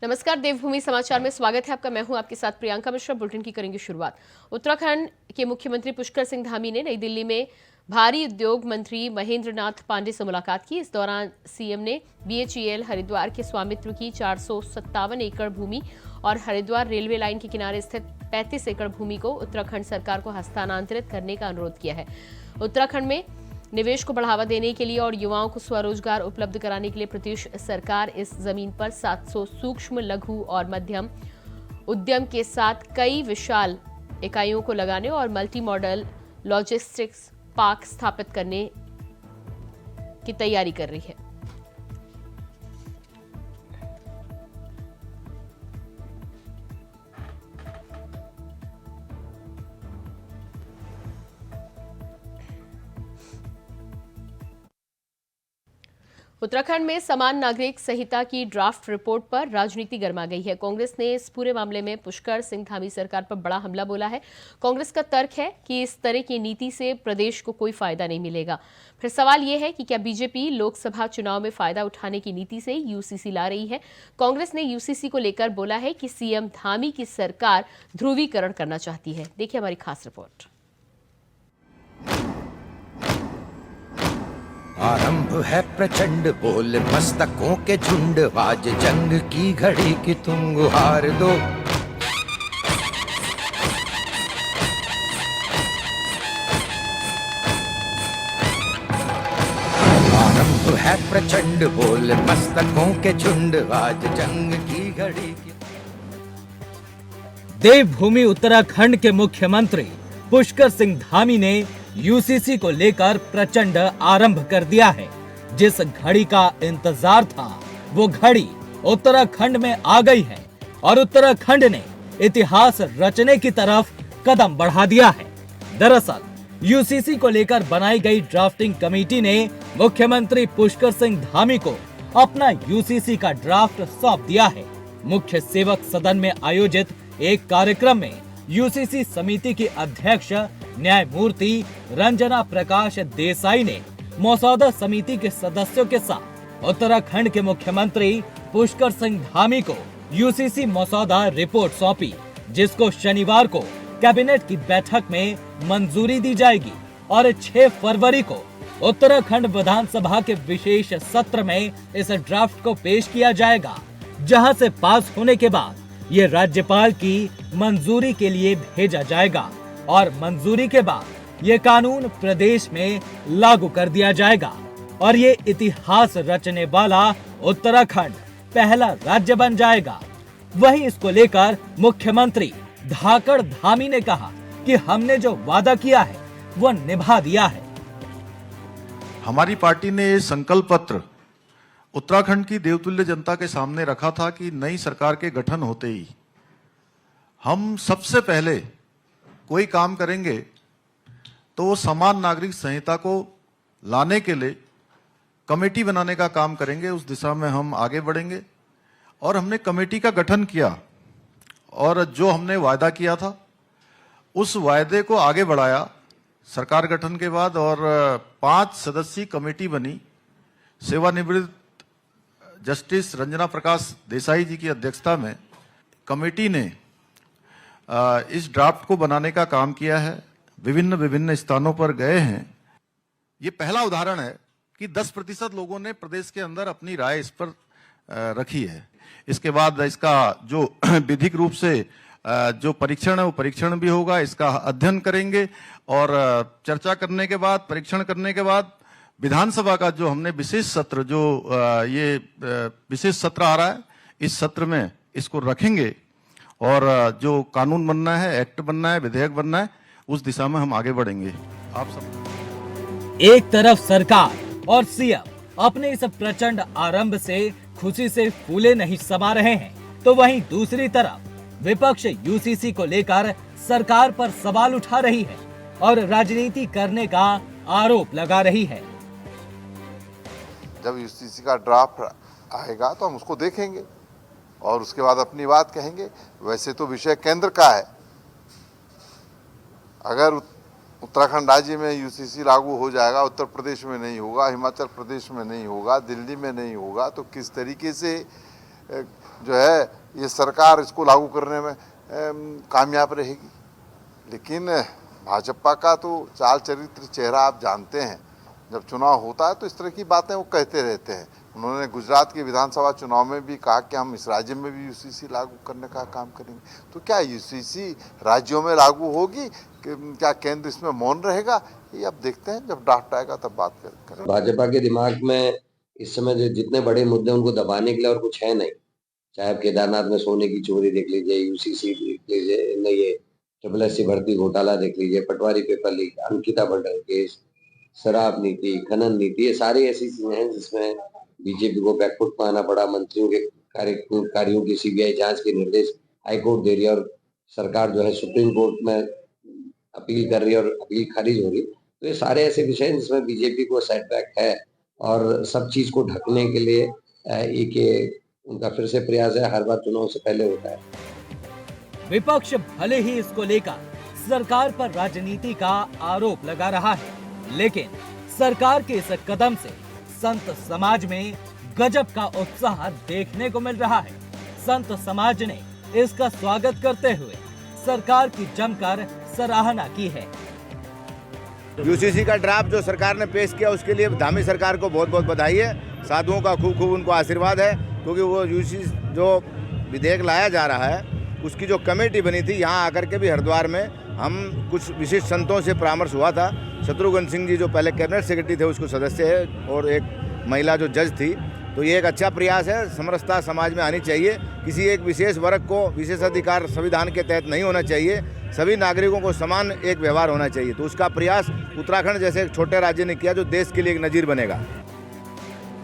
नमस्कार, देवभूमि समाचार में स्वागत है आपका। मैं हूं आपके साथ प्रियंका मिश्रा। बुलेटिन की करेंगे शुरुआत। उत्तराखंड के मुख्यमंत्री पुष्कर सिंह धामी ने नई दिल्ली में भारी उद्योग मंत्री महेंद्र नाथ पांडे से मुलाकात की। इस दौरान सीएम ने बीएचईएल हरिद्वार के स्वामित्व की 457 एकड़ भूमि और हरिद्वार रेलवे लाइन के किनारे स्थित 35 एकड़ भूमि को उत्तराखंड सरकार को हस्तांतरित करने का अनुरोध किया है। उत्तराखंड में निवेश को बढ़ावा देने के लिए और युवाओं को स्वरोजगार उपलब्ध कराने के लिए प्रदेश सरकार इस जमीन पर 700 सूक्ष्म, लघु और मध्यम उद्यम के साथ कई विशाल इकाइयों को लगाने और मल्टी मॉडल लॉजिस्टिक्स पार्क स्थापित करने की तैयारी कर रही है। उत्तराखंड में समान नागरिक संहिता की ड्राफ्ट रिपोर्ट पर राजनीति गर्मा गई है। कांग्रेस ने इस पूरे मामले में पुष्कर सिंह धामी सरकार पर बड़ा हमला बोला है। कांग्रेस का तर्क है कि इस तरह की नीति से प्रदेश को कोई फायदा नहीं मिलेगा। फिर सवाल यह है कि क्या बीजेपी लोकसभा चुनाव में फायदा उठाने की नीति से यूसीसी ला रही है। कांग्रेस ने यूसीसी को लेकर बोला है कि सीएम धामी की सरकार ध्रुवीकरण करना चाहती है। देखिए हमारी खास रिपोर्ट। आरंभ है प्रचंड बोल मस्तकों के झुंड, आज जंग की घड़ी की तुम गुहार दो। आरंभ है प्रचंड बोल मस्तकों के झुंड, आज जंग की घड़ी की। देवभूमि उत्तराखंड के मुख्यमंत्री पुष्कर सिंह धामी ने यूसीसी को लेकर प्रचंड आरंभ कर दिया है। जिस घड़ी का इंतजार था वो घड़ी उत्तराखंड में आ गई है और उत्तराखंड ने इतिहास रचने की तरफ कदम बढ़ा दिया है। दरअसल यूसीसी को लेकर बनाई गई ड्राफ्टिंग कमेटी ने मुख्यमंत्री पुष्कर सिंह धामी को अपना यूसीसी का ड्राफ्ट सौंप दिया है। मुख्य सेवक सदन में आयोजित एक कार्यक्रम में यूसीसी समिति की अध्यक्ष न्यायमूर्ति रंजना प्रकाश देसाई ने मसौदा समिति के सदस्यों के साथ उत्तराखंड के मुख्यमंत्री पुष्कर सिंह धामी को यूसीसी मसौदा रिपोर्ट सौंपी, जिसको शनिवार को कैबिनेट की बैठक में मंजूरी दी जाएगी और 6 फरवरी को उत्तराखंड विधानसभा के विशेष सत्र में इस ड्राफ्ट को पेश किया जाएगा, जहां से पास होने के बाद ये राज्यपाल की मंजूरी के लिए भेजा जाएगा और मंजूरी के बाद ये कानून प्रदेश में लागू कर दिया जाएगा और ये इतिहास रचने वाला उत्तराखंड पहला राज्य बन जाएगा। वहीं इसको लेकर मुख्यमंत्री धाकड़ धामी ने कहा कि हमने जो वादा किया है वो निभा दिया है। हमारी पार्टी ने ये संकल्प पत्र उत्तराखंड की देवतुल्य जनता के सामने रखा था कि नई सरकार के गठन होते ही हम सबसे पहले कोई काम करेंगे तो वो समान नागरिक संहिता को लाने के लिए कमेटी बनाने का काम करेंगे। उस दिशा में हम आगे बढ़ेंगे और हमने कमेटी का गठन किया और जो हमने वायदा किया था उस वायदे को आगे बढ़ाया सरकार गठन के बाद और 5 सदस्यीय कमेटी बनी। सेवानिवृत्त जस्टिस रंजना प्रकाश देसाई जी की अध्यक्षता में कमेटी ने इस ड्राफ्ट को बनाने का काम किया है। विभिन्न स्थानों पर गए हैं। ये पहला उदाहरण है कि 10% लोगों ने प्रदेश के अंदर अपनी राय इस पर रखी है। इसके बाद इसका जो विधिक रूप से जो परीक्षण है वो परीक्षण भी होगा। इसका अध्ययन करेंगे और चर्चा करने के बाद, परीक्षण करने के बाद विधानसभा का जो हमने विशेष सत्र, जो ये विशेष सत्र आ रहा है, इस सत्र में इसको रखेंगे और जो कानून बनना है, एक्ट बनना है, विधेयक बनना है, उस दिशा में हम आगे बढ़ेंगे। आप सब एक तरफ सरकार और सीएम अपने इस प्रचंड आरंभ से खुशी से फूले नहीं समा रहे हैं, तो वहीं दूसरी तरफ विपक्ष यूसीसी को लेकर सरकार पर सवाल उठा रही है और राजनीति करने का आरोप लगा रही है। जब यूसीसी का ड्राफ्ट आएगा तो हम उसको देखेंगे और उसके बाद अपनी बात कहेंगे। वैसे तो विषय केंद्र का है। अगर उत्तराखंड राज्य में यूसीसी लागू हो जाएगा, उत्तर प्रदेश में नहीं होगा, हिमाचल प्रदेश में नहीं होगा, दिल्ली में नहीं होगा, तो किस तरीके से जो है ये सरकार इसको लागू करने में कामयाब रहेगी। लेकिन भाजपा का तो चाल चरित्र चेहरा आप जानते हैं, जब चुनाव होता है तो इस तरह की बातें वो कहते रहते हैं। उन्होंने गुजरात के विधानसभा चुनाव में भी कहा कि हम इस राज्य में भी यूसीसी लागू करने का काम करेंगे। तो क्या यूसीसी राज्यों में लागू होगी, क्या केंद्र इसमें मौन रहेगा, ये अब देखते हैं, जब ड्राफ्ट आएगा तब बात करेंगे। भाजपा के दिमाग में इस समय जो जितने बड़े मुद्दे उनको दबाने के लिए और कुछ है नहीं, चाहे आप केदारनाथ में सोने की चोरी देख लीजिए, यूसीसी देख लीजिए, नहीं ये SSC भर्ती घोटाला देख लीजिए, पटवारी पेपर लीक, अंकिता बंडल केस, शराब नीति, खनन नीति, ये सारी ऐसी चीजें हैं जिसमें बीजेपी को बैकफुट में आना पड़ा। मंत्रियों के कार्यों की सीबीआई जांच के निर्देश हाईकोर्ट दे रही है और सरकार जो है सुप्रीम कोर्ट में अपील कर रही है और अपील खारिज हो रही। तो ये सारे ऐसे विषय हैं जिसमें बीजेपी को सेटबैक है और सब चीज को ढकने के लिए एक उनका फिर से प्रयास है, हर बार चुनाव से पहले होता है। विपक्ष भले ही इसको लेकर सरकार पर राजनीति का आरोप लगा रहा है, लेकिन सरकार के इस कदम से संत समाज में गजब का उत्साह देखने को मिल रहा है। संत समाज ने इसका स्वागत करते हुए सरकार की जमकर सराहना की है। यूसीसी का ड्राफ्ट जो सरकार ने पेश किया उसके लिए धामी सरकार को बहुत बहुत बधाई है। साधुओं का खूब खूब उनको आशीर्वाद है, क्योंकि वो यूसीसी जो विधेयक लाया जा रहा है उसकी जो कमेटी बनी थी, यहाँ आकर के भी हरिद्वार में हम कुछ विशिष्ट संतों से परामर्श हुआ था। शत्रुघ्न सिंह जी जो पहले कैबिनेट सेक्रेटरी थे उसको सदस्य है और एक महिला जो जज थी। तो ये एक अच्छा प्रयास है, समरसता समाज में आनी चाहिए। किसी एक विशेष वर्ग को विशेषाधिकार संविधान के तहत नहीं होना चाहिए, सभी नागरिकों को समान एक व्यवहार होना चाहिए। तो उसका प्रयास उत्तराखंड जैसे एक छोटे राज्य ने किया जो देश के लिए एक नजीर बनेगा।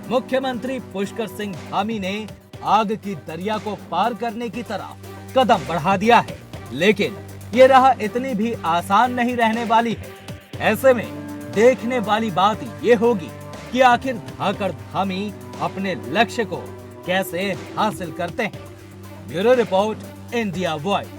मुख्यमंत्री पुष्कर सिंह धामी ने आग की दरिया को पार करने की तरफ कदम बढ़ा दिया है, लेकिन ये राह इतनी भी आसान नहीं रहने वाली है। ऐसे में देखने वाली बात ये होगी कि आखिर धाकड़ धामी अपने लक्ष्य को कैसे हासिल करते हैं। Bureau report, India voice.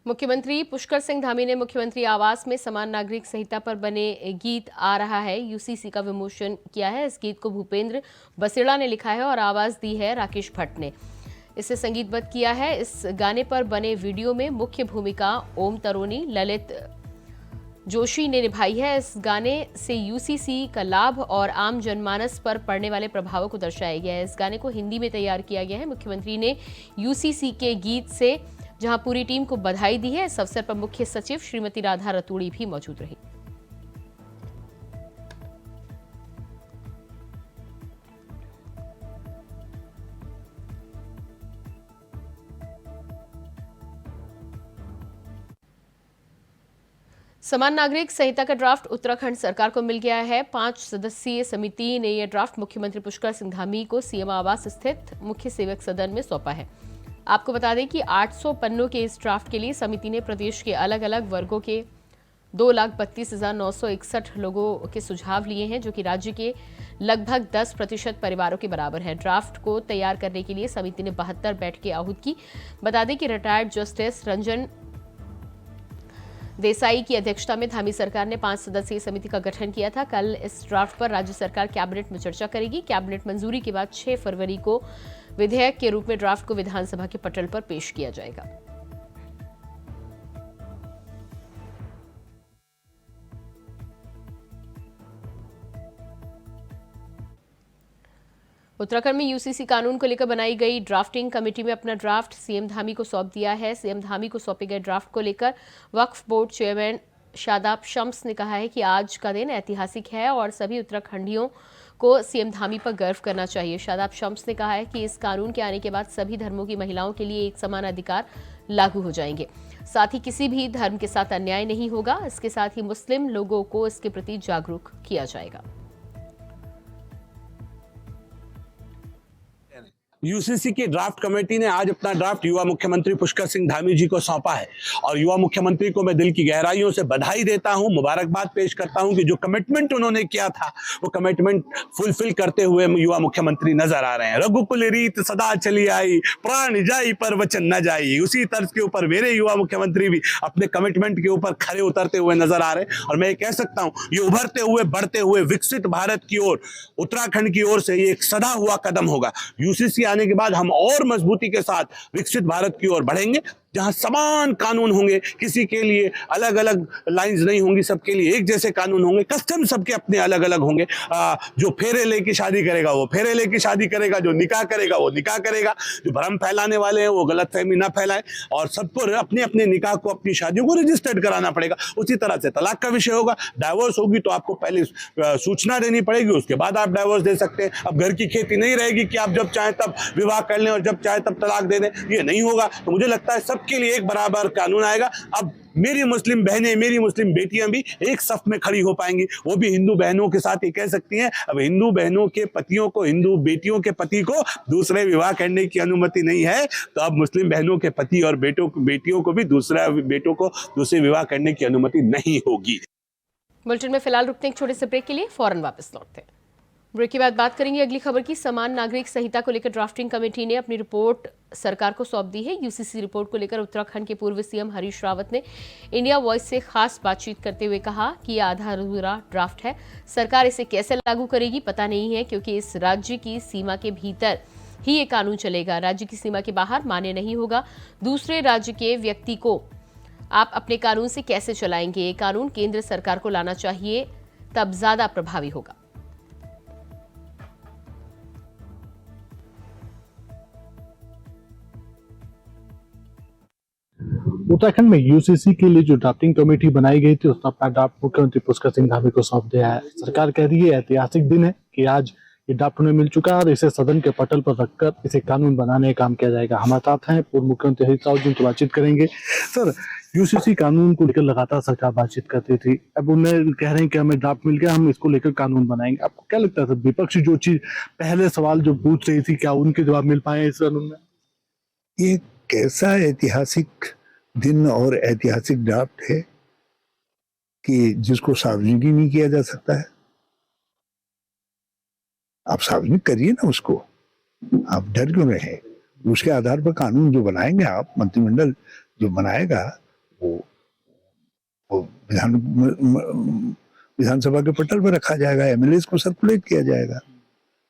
मुख्यमंत्री पुष्कर सिंह धामी ने मुख्यमंत्री आवास में समान नागरिक संहिता पर बने गीत आ रहा है यूसीसी का विमोचन किया है। इस गीत को भूपेंद्र बसेड़ा ने लिखा है और आवाज दी है राकेश भट्ट ने। इसे संगीतबद्ध किया है। इस गाने पर बने वीडियो में मुख्य भूमिका ओम तरोनी, ललित जोशी ने निभाई है। इस गाने से यूसीसी का लाभ और आम जनमानस पर पड़ने वाले प्रभावों को दर्शाया गया है। इस गाने को हिंदी में तैयार किया गया है। मुख्यमंत्री ने यूसीसी के गीत से जहां पूरी टीम को बधाई दी है, इस अवसर पर मुख्य सचिव श्रीमती राधा रतूड़ी भी मौजूद रही। समान नागरिक संहिता का ड्राफ्ट उत्तराखंड सरकार को मिल गया है। 5 सदस्यीय समिति ने यह ड्राफ्ट मुख्यमंत्री पुष्कर सिंह धामी को सीएम आवास स्थित मुख्य सेवक सदन में सौंपा है। आपको बता दें कि 800 पन्नों के इस ड्राफ्ट के लिए समिति ने प्रदेश के अलग अलग वर्गों के 2,32,961 लोगों के सुझाव लिए हैं, जो कि राज्य के लगभग 10% परिवारों के बराबर है। ड्राफ्ट को तैयार करने के लिए समिति ने 72 बैठकें आहूत की। बता दें कि रिटायर्ड जस्टिस रंजन देसाई की अध्यक्षता में धामी सरकार ने 5 सदस्यीय समिति का गठन किया था। कल इस ड्राफ्ट पर राज्य सरकार कैबिनेट में चर्चा करेगी। कैबिनेट मंजूरी के बाद 6 फरवरी को विधेयक के रूप में ड्राफ्ट को विधानसभा के पटल पर पेश किया जाएगा। उत्तराखंड में यूसीसी कानून को लेकर बनाई गई ड्राफ्टिंग कमेटी में अपना ड्राफ्ट सीएम धामी को सौंप दिया है। सीएम धामी को सौंपे गए ड्राफ्ट को लेकर वक्फ बोर्ड चेयरमैन शादाब शम्स ने कहा है कि आज का दिन ऐतिहासिक है और सभी उत्तराखंडियों को सीएम धामी पर गर्व करना चाहिए। शादाब शम्स ने कहा है कि इस कानून के आने के बाद सभी धर्मों की महिलाओं के लिए एक समान अधिकार लागू हो जाएंगे। साथ ही किसी भी धर्म के साथ अन्याय नहीं होगा। इसके साथ ही मुस्लिम लोगों को इसके प्रति जागरूक किया जाएगा। यूसीसी की ड्राफ्ट कमेटी ने आज अपना ड्राफ्ट युवा मुख्यमंत्री पुष्कर सिंह धामी जी को सौंपा है और युवा मुख्यमंत्री को मैं दिल की गहराइयों से बधाई देता हूं, मुबारकबाद पेश करता हूं कि जो कमिटमेंट उन्होंने किया था वो कमिटमेंट फुलफिल करते हुए युवा मुख्यमंत्री नजर आ रहे हैं। रघुकुल रीत सदा चली आई, प्राण जाई पर वचन न जाई, उसी तर्ज के ऊपर मेरे युवा मुख्यमंत्री भी अपने कमिटमेंट के ऊपर खरे उतरते हुए नजर आ रहे हैं। और मैं ये कह सकता हूं, ये उभरते हुए बढ़ते हुए विकसित भारत की ओर, उत्तराखंड की ओर से ये एक सदा हुआ कदम होगा। यूसीसी आने के बाद हम और मजबूती के साथ विकसित भारत की ओर बढ़ेंगे, जहां समान कानून होंगे, किसी के लिए अलग अलग लाइंस नहीं होंगी, सबके लिए एक जैसे कानून होंगे, कस्टम सबके अपने अलग अलग होंगे। जो फेरे लेके शादी करेगा वो फेरे लेके शादी करेगा, जो निकाह करेगा वो निकाह करेगा, जो भ्रम फैलाने वाले हैं वो गलतफहमी ना फैलाएं, और सबको अपने अपने निकाह को, अपनी शादियों को रजिस्टर्ड कराना पड़ेगा। उसी तरह से तलाक का विषय होगा, डाइवोर्स होगी तो आपको पहले सूचना देनी पड़ेगी, उसके बाद आप डाइवोर्स दे सकते हैं। अब घर की खेती नहीं रहेगी कि आप जब चाहें तब विवाह कर लें और जब चाहे तब तलाक दे दें, ये नहीं होगा। तो मुझे लगता है सबके लिए एक बराबर कानून आएगा। अब मेरी मुस्लिम बहनें, मेरी मुस्लिम बेटियां भी एक सफ में खड़ी हो पाएंगी, वो भी हिंदू बहनों के साथ ये कह सकती हैं अब हिंदू बहनों के पतियों को, हिंदू बेटियों के पति को दूसरे विवाह करने की अनुमति नहीं है, तो अब मुस्लिम बहनों के पति और बेटियों को भी बेटों को दूसरे विवाह करने की अनुमति नहीं होगी। बुलेटिन में फिलहाल रुकते हैं एक छोटे से ब्रेक के लिए, फौरन वापस लौटते हैं। ब्रेक के बाद बात करेंगे अगली खबर की। समान नागरिक संहिता को लेकर ड्राफ्टिंग कमेटी ने अपनी रिपोर्ट सरकार को सौंप दी है। यूसीसी रिपोर्ट को लेकर उत्तराखंड के पूर्व सीएम हरीश रावत ने इंडिया वॉइस से खास बातचीत करते हुए कहा कि यह आधा अधूरा ड्राफ्ट है, सरकार इसे कैसे लागू करेगी पता नहीं है, क्योंकि इस राज्य की सीमा के भीतर ही ये कानून चलेगा, राज्य की सीमा के बाहर मान्य नहीं होगा। दूसरे राज्य के व्यक्ति को आप अपने कानून से कैसे चलाएंगे? ये कानून केंद्र सरकार को लाना चाहिए, तब ज्यादा प्रभावी होगा। उत्तराखंड में यूसीसी के लिए जो ड्राफ्टिंग कमेटी बनाई गई थी उसने अपना ड्राफ्ट मुख्यमंत्री पुष्कर सिंह धामी को सौंप दिया है। सरकार कह रही है ऐतिहासिक दिन है कि आज ये ड्राफ्ट उन्हें मिल चुका है और इसे सदन के पटल पर रखकर इसे कानून बनाने का काम किया जाएगा। हमारे साथ हैं पूर्व मुख्यमंत्री हरीश रावत जी, बातचीत करेंगे। सर, यूसीसी कानून को लेकर लगातार सरकार बातचीत करती थी, अब उन्हें कह रहे हैं कि हमें ड्राफ्ट मिल गया, हम इसको लेकर कानून बनाएंगे। आपको क्या लगता है सर, विपक्ष जो चीज पहले सवाल जो पूछ रही थी, क्या उनके जवाब मिल पाए इस कानून में? ये कैसा ऐतिहासिक दिन और ऐतिहासिक ड्राफ्ट है कि जिसको सार्वजनिक ही नहीं किया जा सकता है? आप सार्वजनिक करिए ना उसको, आप डर क्यों रहे? उसके आधार पर कानून जो बनाएंगे आप, मंत्रिमंडल जो बनाएगा वो विधानसभा के पटल पर रखा जाएगा, एमएलए को सर्कुलेट किया जाएगा।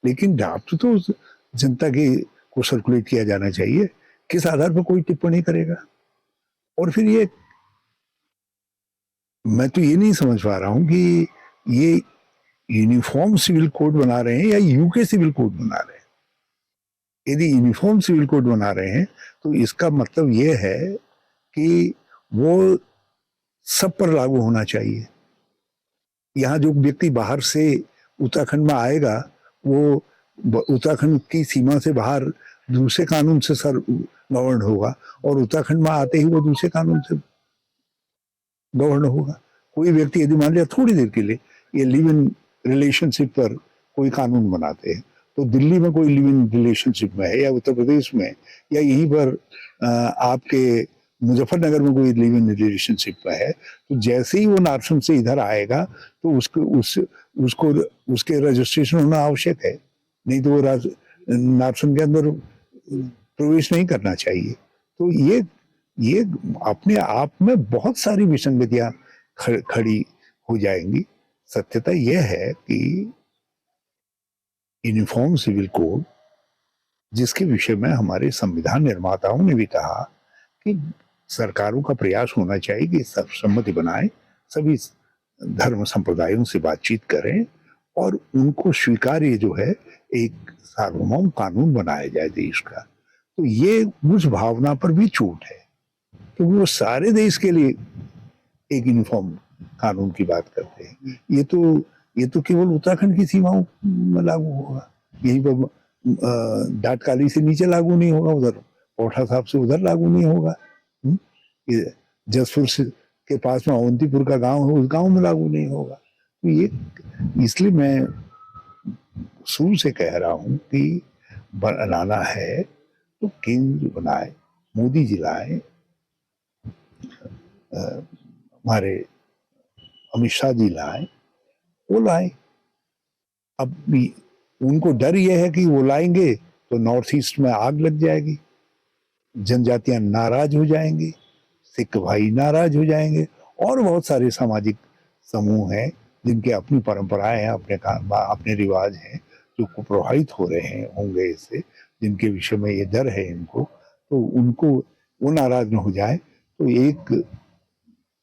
लेकिन ड्राफ्ट तो जनता के को सर्कुलेट किया जाना चाहिए। किस आधार पर कोई टिप्पणी करेगा? और फिर ये मैं तो ये नहीं समझ पा रहा हूं कि ये यूनिफॉर्म सिविल कोड बना रहे हैं या यूके सिविल कोड बना रहे हैं। यदि यूनिफॉर्म सिविल कोड बना रहे हैं तो इसका मतलब ये है कि वो सब पर लागू होना चाहिए। यहाँ जो व्यक्ति बाहर से उत्तराखंड में आएगा वो उत्तराखंड की सीमा से बाहर दूसरे कानून से गवर्न होगा और उत्तराखंड में आते ही वो दूसरे कानून से गवर्न होगा। कोई व्यक्ति यदि मान लिया थोड़ी देर के लिए ये लिव इन रिलेशनशिप पर कोई कानून बनाते हैं, तो दिल्ली में कोई लिव इन रिलेशनशिप में है या उत्तर प्रदेश में या यहीं पर आपके मुजफ्फरनगर में कोई लिव इन रिलेशनशिप में है, तो जैसे ही वो नार्सन से इधर आएगा तो उसको उसके रजिस्ट्रेशन होना आवश्यक है, नहीं तो वो नार्सन के अंदर प्रवेश नहीं करना चाहिए। तो ये अपने आप में बहुत सारी विसंगतियां खड़ी हो जाएंगी। सत्यता यह है कि यूनिफॉर्म सिविल कोड, जिसके विषय में हमारे संविधान निर्माताओं ने भी कहा कि सरकारों का प्रयास होना चाहिए कि सर्वसम्मति बनाए, सभी धर्म संप्रदायों से बातचीत करें और उनको स्वीकार्य जो है एक सार्वभौम कानून बनाया जाए देश का। तो ये उस भावना पर भी चोट है क्योंकि वो सारे देश के लिए एक यूनिफॉर्म कानून की बात करते हैं। ये तो केवल उत्तराखंड की सीमाओं में लागू होगा, यहीं पर डाटकाली से नीचे लागू नहीं होगा, उधर पौठा साहब से उधर लागू नहीं होगा, जसपुर के पास में अवंतीपुर का गांव है उस गांव में लागू नहीं होगा। तो ये इसलिए मैं शुरू से कह रहा हूं कि बनाना है तो केंद्र बनाए, मोदी जी लाए, हमारे अमित शाह जी लाए, वो लाए। अब उनको डर यह है कि वो लाएंगे तो नॉर्थ ईस्ट में आग लग जाएगी, जनजातियां नाराज हो जाएंगी, सिख भाई नाराज हो जाएंगे, और बहुत सारे सामाजिक समूह हैं जिनके अपनी परंपराएं हैं, अपने रिवाज हैं, जो प्रभावित हो रहे हैं होंगे इससे, जिनके विषय में ये डर है इनको, तो उनको वो नाराज न हो जाए। तो एक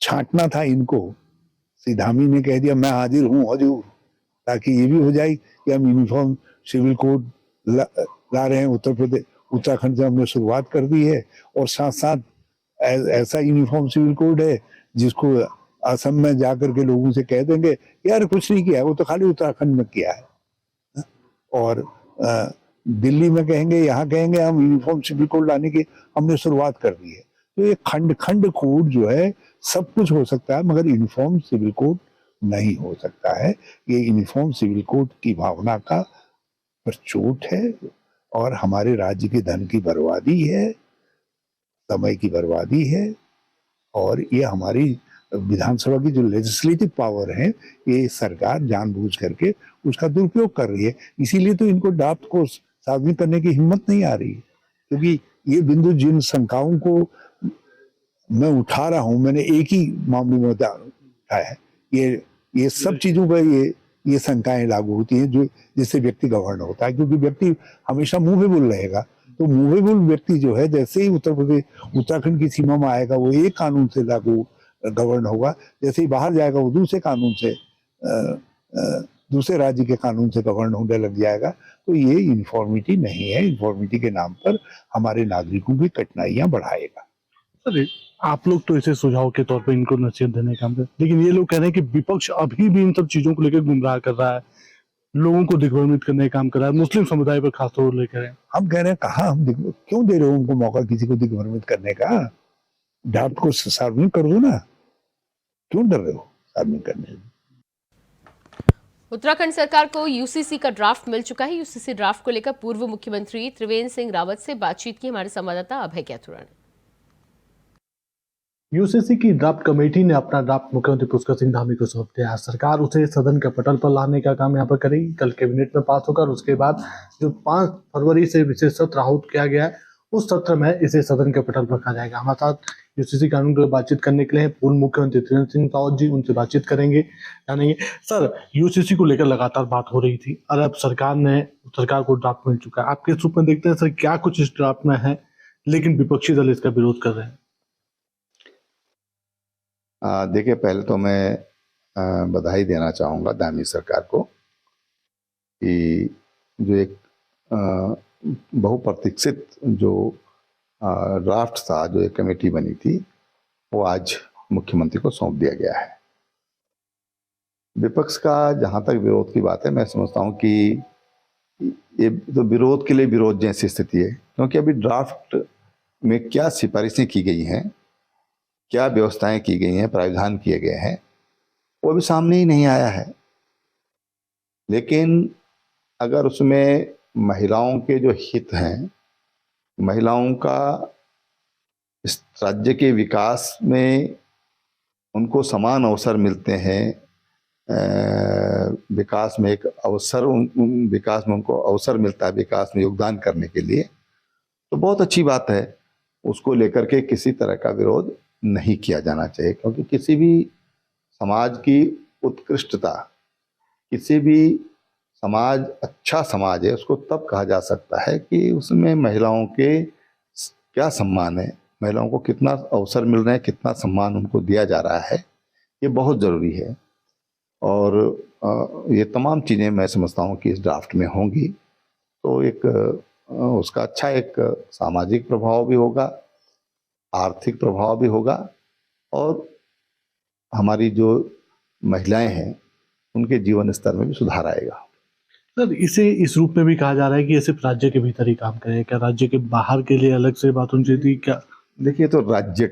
छांटना था इनको, धामी ने कह दिया मैं हाजिर हूँ हजूर, ताकि ये भी हो जाए कि हम यूनिफॉर्म सिविल कोड ला रहे हैं। उत्तराखंड से हमने शुरुआत कर दी है, और साथ साथ ऐसा यूनिफॉर्म सिविल कोड है जिसको असम में जाकर के लोगों से कह देंगे यार कुछ नहीं किया है, वो तो खाली उत्तराखंड में किया है। और दिल्ली में कहेंगे, यहाँ कहेंगे हम यूनिफॉर्म सिविल कोड लाने की हमने शुरुआत कर दी है। तो ये खंड खंड कोड जो है सब कुछ हो सकता है, मगर यूनिफॉर्म सिविल कोड नहीं हो सकता है। ये यूनिफॉर्म सिविल कोड की भावना का प्रचोट है, और हमारे राज्य के धन की बर्बादी है, समय की बर्बादी है, और ये हमारी विधानसभा की जो लेजिस्लेटिव पावर है, ये सरकार जानबूझ करके उसका दुरुपयोग कर रही है। इसीलिए तो इनको ड्राफ्ट को सार्वजनिक करने की हिम्मत नहीं आ रही, क्योंकि ये बिंदु जिन शंकाओं को मैं उठा रहा हूं, मैंने एक ही मामले में उठाया है, ये सब चीजों पर ये शंकाएं लागू होती हैं जो जिससे व्यक्ति गवर्न होता है, क्योंकि व्यक्ति हमेशा मूवेबल रहेगा। तो मूवेबल व्यक्ति जो है, जैसे ही उत्तराखंड की सीमा में आएगा वो एक कानून से लागू गवर्न होगा, जैसे ही बाहर जाएगा वो दूसरे कानून से, दूसरे राज्य के कानून से गवर्न होने लग जाएगा। तो ये यूनिफॉर्मिटी नहीं है, यूनिफॉर्मिटी के नाम पर हमारे नागरिकों की कठिनाइयां बढ़ाएगा। सर आप लोग तो इसे सुझाव के तौर पे इनको नसीहत देने का काम कर, लेकिन ये लोग कह रहे हैं कि विपक्ष अभी भी इन सब चीजों को लेकर गुमराह कर रहा है, लोगों को दिग्भ्रमित करने का काम कर रहा है, मुस्लिम समुदाय पर खासतौर लेकर है। हम कह रहे हैं कहा हम क्यों दे रहे हो उनको मौका किसी को दिग्भ्रमित करने का? ड्राफ्ट को सार्वजनिक कर दो ना, क्यों डर रहे हो सार्वजनिक करने से? उत्तराखंड सरकार को यूसीसी का ड्राफ्ट मिल चुका है। यूसीसी ड्राफ्ट को लेकर पूर्व मुख्यमंत्री त्रिवेंद्र सिंह रावत से बातचीत की हमारे संवाददाता अभय कैथुरा ने। यूसीसी की ड्राफ्ट कमेटी ने अपना ड्राफ्ट मुख्यमंत्री पुष्कर सिंह धामी को सौंप दिया। सरकार उसे सदन के पटल पर लाने का काम यहाँ पर करेगी। कल कैबिनेट में पास होकर उसके बाद जो 5 फरवरी से विशेष सत्र आहूत किया गया है, उस सत्र में इसे सदन के पटल पर रखा जाएगा। हमारे साथ यूसीसी कानून पर बातचीत करने के लिए पूर्व मुख्यमंत्री त्रिवेंद्र सिंह रावत जी, उनसे बातचीत करेंगे, जानेंगे। सर, यूसीसी को लेकर लगातार बात हो रही थी और अब सरकार को ड्राफ्ट मिल चुका है। आप किस रूप में देखते हैं सर, क्या कुछ इस ड्राफ्ट में है लेकिन विपक्षी दल इसका विरोध कर रहे हैं? देखिए, पहले तो मैं बधाई देना चाहूँगा धामी सरकार को कि जो एक बहुप्रतीक्षित जो ड्राफ्ट था, जो एक कमेटी बनी थी, वो आज मुख्यमंत्री को सौंप दिया गया है। विपक्ष का जहाँ तक विरोध की बात है, मैं समझता हूँ कि ये तो विरोध के लिए विरोध जैसी स्थिति है, क्योंकि अभी ड्राफ्ट में क्या सिफारिशें की गई हैं, क्या व्यवस्थाएं की गई हैं, प्रावधान किए गए हैं, वो अभी सामने ही नहीं आया है। लेकिन अगर उसमें महिलाओं के जो हित हैं, महिलाओं का इस राज्य के विकास में उनको समान अवसर मिलते हैं, विकास में एक अवसर, विकास में उनको अवसर मिलता है विकास में योगदान करने के लिए, तो बहुत अच्छी बात है। उसको लेकर के किसी तरह का विरोध नहीं किया जाना चाहिए, क्योंकि किसी भी समाज की उत्कृष्टता, किसी भी समाज अच्छा समाज है उसको तब कहा जा सकता है कि उसमें महिलाओं के क्या सम्मान है, महिलाओं को कितना अवसर मिल रहे हैं, कितना सम्मान उनको दिया जा रहा है, ये बहुत ज़रूरी है। और ये तमाम चीज़ें मैं समझता हूँ कि इस ड्राफ्ट में होंगी, तो एक उसका अच्छा एक सामाजिक प्रभाव भी होगा, आर्थिक प्रभाव भी होगा, और हमारी जो महिलाएं हैं उनके जीवन स्तर में भी सुधार आएगा। सर, इसे इस रूप में भी कहा जा रहा है कि ये सिर्फ राज्य के भीतर ही काम करे, क्या राज्य के बाहर के लिए अलग से बात होनी चाहिए क्या? देखिए, तो राज्य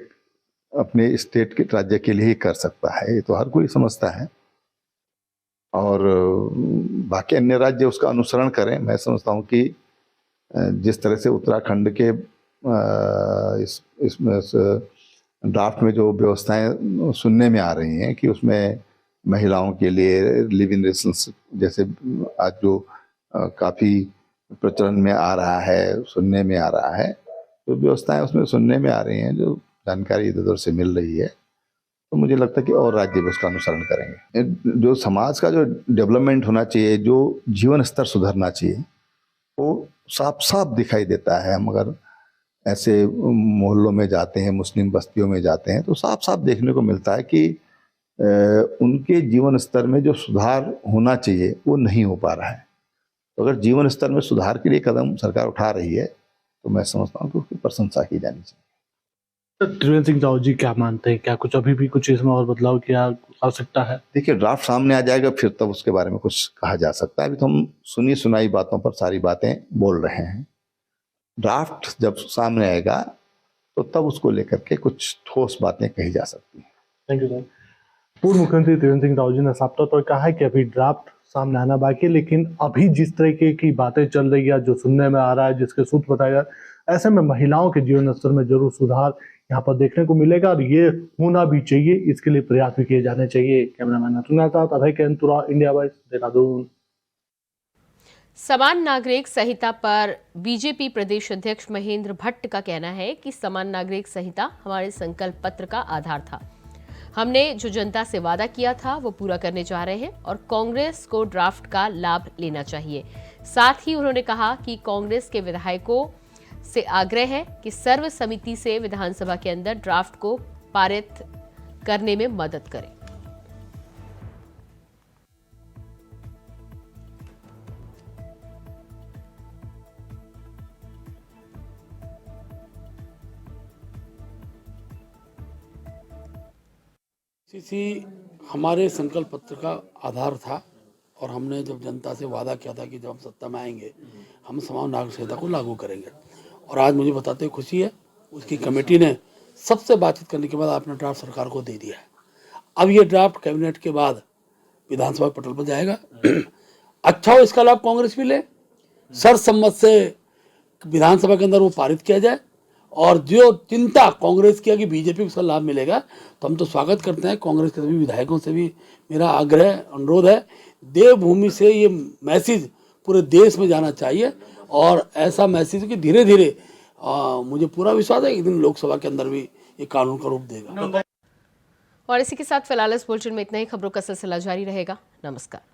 अपने स्टेट के राज्य के लिए ही कर सकता है, ये तो हर कोई समझता है, और बाकी अन्य राज्य उसका अनुसरण करें। मैं समझता हूँ कि जिस तरह से उत्तराखंड के इस ड्राफ्ट में जो व्यवस्थाएं सुनने में आ रही हैं कि उसमें महिलाओं के लिए लिव इन रिलेशनशिप जैसे आज जो काफ़ी प्रचलन में आ रहा है, सुनने में आ रहा है, तो व्यवस्थाएं उसमें सुनने में आ रही हैं, जो जानकारी इधर उधर से मिल रही है, तो मुझे लगता है कि और राज्य भी उसका अनुसरण करेंगे। जो समाज का जो डेवलपमेंट होना चाहिए, जो जीवन स्तर सुधरना चाहिए, वो साफ साफ दिखाई देता है। हम अगर ऐसे मोहल्लों में जाते हैं, मुस्लिम बस्तियों में जाते हैं, तो साफ साफ देखने को मिलता है कि उनके जीवन स्तर में जो सुधार होना चाहिए वो नहीं हो पा रहा है। तो अगर जीवन स्तर में सुधार के लिए कदम सरकार उठा रही है तो मैं समझता हूँ कि उसकी प्रशंसा की जानी चाहिए। त्रिवेंद्र सिंह रावत जी क्या मानते हैं, क्या कुछ अभी भी कुछ इसमें और बदलाव की आवश्यकता है? देखिए, ड्राफ्ट सामने आ जाएगा फिर तब उसके बारे में कुछ कहा जा सकता है। अभी तो हम सुनी सुनाई बातों पर सारी बातें बोल रहे हैं। ड्राफ्ट जब सामने आएगा तो तब उसको लेकर के कुछ ठोस बातें कही जा सकती हैं। Thank you sir. पूर्व मुख्यमंत्री त्रिवेंद्र सिंह रावत जी ने साफ तौर पर कहा है कि अभी ड्राफ्ट सामने आना बाकी है, लेकिन अभी जिस तरीके की बातें चल रही है, जो सुनने में आ रहा है, जिसके सूत्र बताए जा रहे, ऐसे में महिलाओं के जीवन स्तर में जरूर सुधार यहाँ पर देखने को मिलेगा और ये होना भी चाहिए। इसके लिए प्रयास भी किए जाने चाहिए। कैमरामैन अतुल के साथ अभय केंतुरा, इंडिया वॉइस, देहरादून। समान नागरिक संहिता पर बीजेपी प्रदेश अध्यक्ष महेंद्र भट्ट का कहना है कि समान नागरिक संहिता हमारे संकल्प पत्र का आधार था। हमने जो जनता से वादा किया था वो पूरा करने जा रहे हैं और कांग्रेस को ड्राफ्ट का लाभ लेना चाहिए। साथ ही उन्होंने कहा कि कांग्रेस के विधायकों से आग्रह है कि सर्व समिति से विधानसभा के अंदर ड्राफ्ट को पारित करने में मदद करें। यूसीसी हमारे संकल्प पत्र का आधार था और हमने जब जनता से वादा किया था कि जब हम सत्ता में आएंगे हम समान नागरिक संहिता को लागू करेंगे। और आज मुझे बताते हुए खुशी है, उसकी कमेटी ने सबसे बातचीत करने के बाद अपना ड्राफ्ट सरकार को दे दिया है। अब ये ड्राफ्ट कैबिनेट के बाद विधानसभा पटल पर जाएगा। अच्छा हो इसका लाभ कांग्रेस भी ले, सर्वसम्मत से विधानसभा के अंदर वो पारित किया जाए और जो चिंता कांग्रेस की है कि बीजेपी को उसका लाभ मिलेगा, तो हम तो स्वागत करते हैं। कांग्रेस के सभी विधायकों से भी मेरा आग्रह अनुरोध है, देवभूमि से ये मैसेज पूरे देश में जाना चाहिए और ऐसा मैसेज कि धीरे धीरे मुझे पूरा विश्वास है एक दिन लोकसभा के अंदर भी ये कानून का रूप देगा। और इसी के साथ फिलहाल इस बुलेटिन में इतना ही। खबरों का सिलसिला जारी रहेगा। नमस्कार।